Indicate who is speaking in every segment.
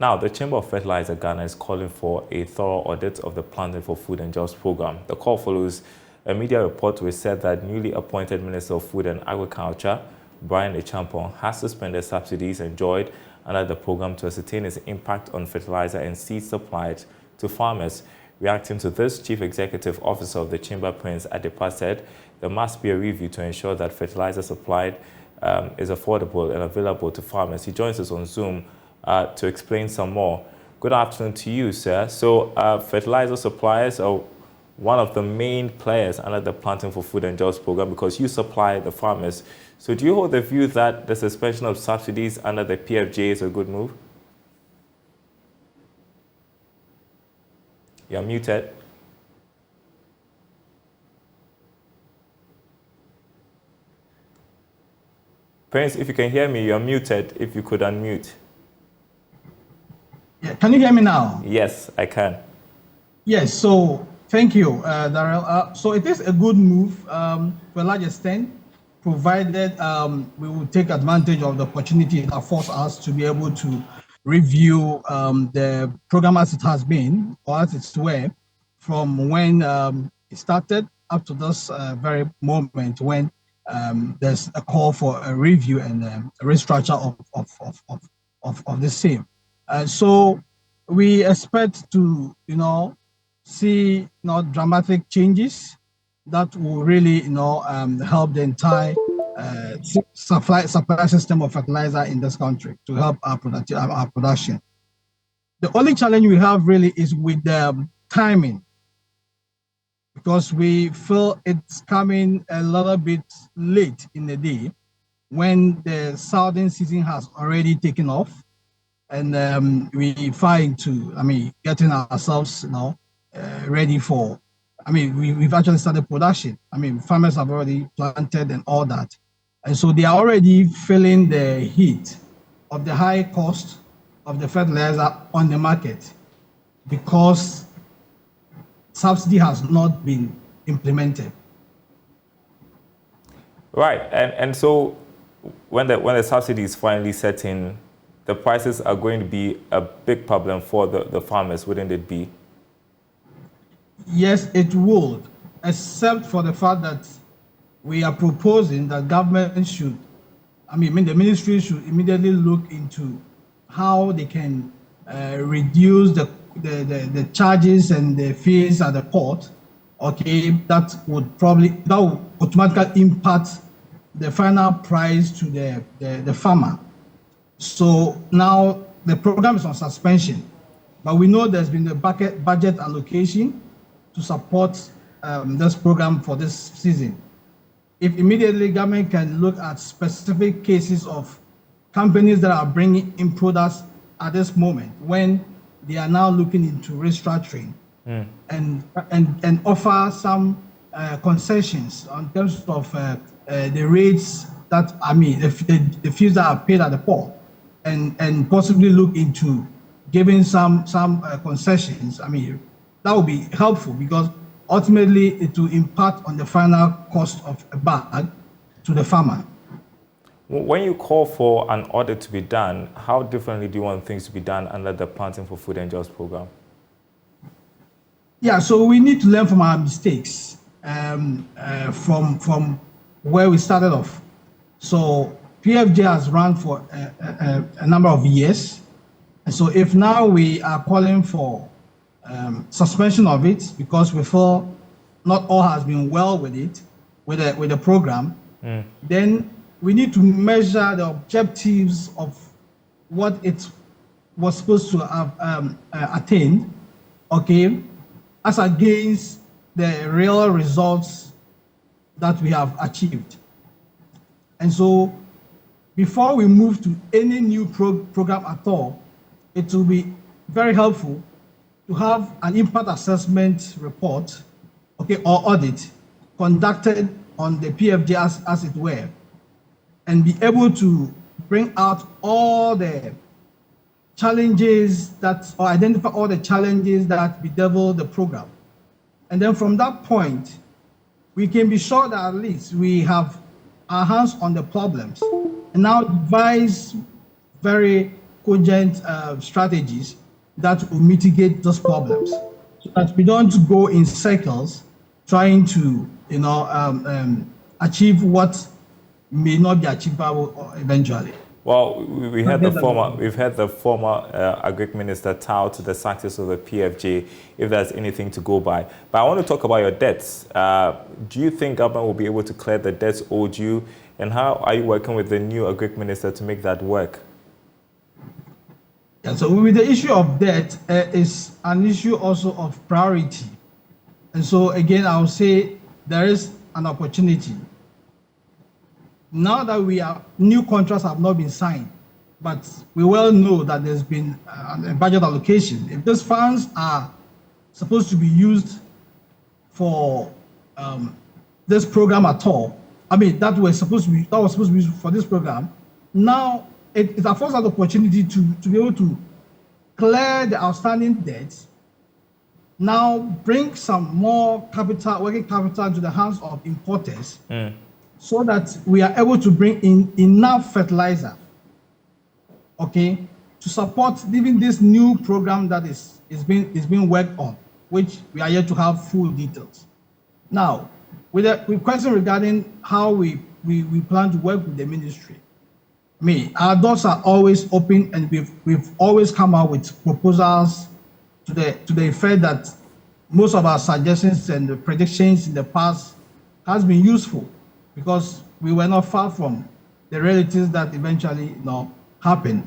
Speaker 1: Now, the Chamber of Fertiliser Ghana is calling for a thorough audit of the Planting for Food and Jobs program. The call follows a media report which said that newly appointed Minister of Food and Agriculture, Brian Echampong, has suspended subsidies enjoyed under the program to ascertain its impact on fertilizer and seeds supplied to farmers. Reacting to this, Chief Executive Officer of the Chamber, Prince Adepa, said there must be a review to ensure that fertilizer supplied is affordable and available to farmers. He joins us on Zoom to explain some more. Good afternoon to you, sir. So fertilizer suppliers are one of the main players under the Planting for Food and Jobs program because you supply the farmers. So do you hold the view that the suspension of subsidies under the PFJ is a good move? You're muted. Prince, if you can hear me, you're muted. If you could unmute.
Speaker 2: Yeah, can you hear me now?
Speaker 1: Yes, I can.
Speaker 2: Yes, so thank you, Darrell. So it is a good move to a large extent, provided we will take advantage of the opportunity that affords us to be able to review the program as it has been, or as it's were, from when it started up to this very moment when there's a call for a review and a restructure of the same. So we expect to, see, dramatic changes that will really, help the entire supply system of fertilizer in this country to help our production. The only challenge we have really is with the timing, because we feel it's coming a little bit late in the day when the southern season has already taken off. And we find getting ourselves, ready for, we've actually started production. Farmers have already planted and all that. And so they are already feeling the heat of the high cost of the fertilizer on the market because subsidy has not been implemented.
Speaker 1: Right, and so when the subsidy is finally set in, the prices are going to be a big problem for the farmers, wouldn't it be?
Speaker 2: Yes, it would, except for the fact that we are proposing that government should, the ministry should immediately look into how they can reduce the charges and the fees at the port. Okay, that would automatically impact the final price to the farmer. So now the program is on suspension, but we know there's been a budget allocation to support this program for this season. If immediately government can look at specific cases of companies that are bringing in products at this moment when they are now looking into restructuring and offer some concessions in terms of the rates that, the fees that are paid at the port, and possibly look into giving some concessions, that would be helpful because ultimately it will impact on the final cost of a bag to the farmer.
Speaker 1: When you call for an audit to be done, how differently do you want things to be done under the Planting for Food and Jobs program?
Speaker 2: Yeah, so we need to learn from our mistakes, from where we started off. So PFJ has run for a number of years. And so if now we are calling for suspension of it because we feel not all has been well with it, with the program, then we need to measure the objectives of what it was supposed to have attained, okay, as against the real results that we have achieved. And so before we move to any new program at all, it will be very helpful to have an impact assessment report, okay, or audit conducted on the PFJ as it were, and be able to bring out all the challenges or identify all the challenges that bedevil the program. And then from that point, we can be sure that at least we have our hands on the problems and now devise very cogent strategies that will mitigate those problems, so that we don't go in circles trying to, achieve what may not be achievable eventually.
Speaker 1: Well, we've had the former Agric Minister tout the success of the PFJ, if there's anything to go by. But I want to talk about your debts. Do you think government will be able to clear the debts owed you? And how are you working with the new Agric Minister to make that work?
Speaker 2: Yeah, so with the issue of debt, is an issue also of priority. And so again, I will say there is an opportunity. Now that new contracts have not been signed, but we well know that there's been a budget allocation. If those funds are supposed to be used for this program at all, that was supposed to be used for this program. Now it affords an opportunity to be able to clear the outstanding debts. Now bring some more working capital into the hands of importers. So that we are able to bring in enough fertilizer, okay, to support even this new program that is being worked on, which we are yet to have full details. Now, with a question regarding how we plan to work with the ministry, our doors are always open, and we've always come out with proposals to the effect that most of our suggestions and the predictions in the past has been useful, because we were not far from the realities that eventually happened.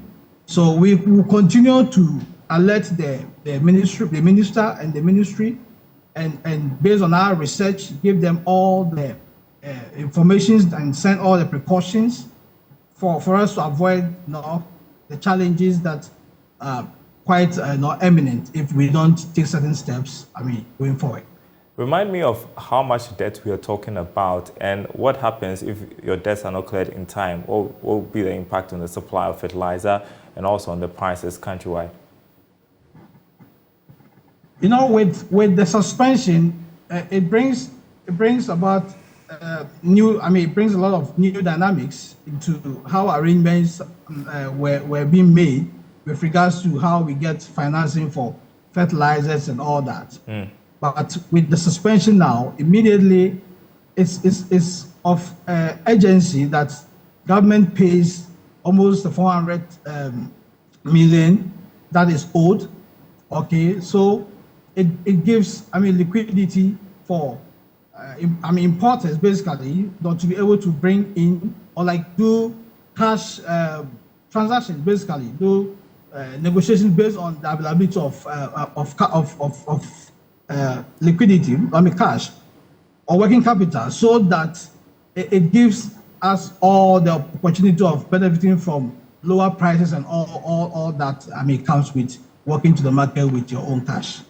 Speaker 2: So we will continue to alert the minister and the ministry, and based on our research, give them all the information and send all the precautions for us to avoid the challenges that are quite imminent if we don't take certain steps, going forward.
Speaker 1: Remind me of how much debt we are talking about, and what happens if your debts are not cleared in time. What will be the impact on the supply of fertilizer and also on the prices countrywide? With the suspension, it brings about it brings a lot of new dynamics into how arrangements were being made with regards to how we get financing for fertilizers and all that. But with the suspension now, immediately it's of urgency that government pays almost the 400 million that is owed. Okay, so it gives liquidity for importers, basically, not to be able to bring in or do cash transactions, basically do negotiations based on the availability of liquidity, cash or working capital, so that it gives us all the opportunity of benefiting from lower prices and all that comes with working to the market with your own cash.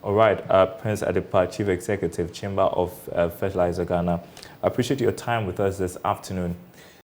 Speaker 1: All right, Prince Adepa, Chief Executive, Chamber of Fertiliser Ghana. I appreciate your time with us this afternoon.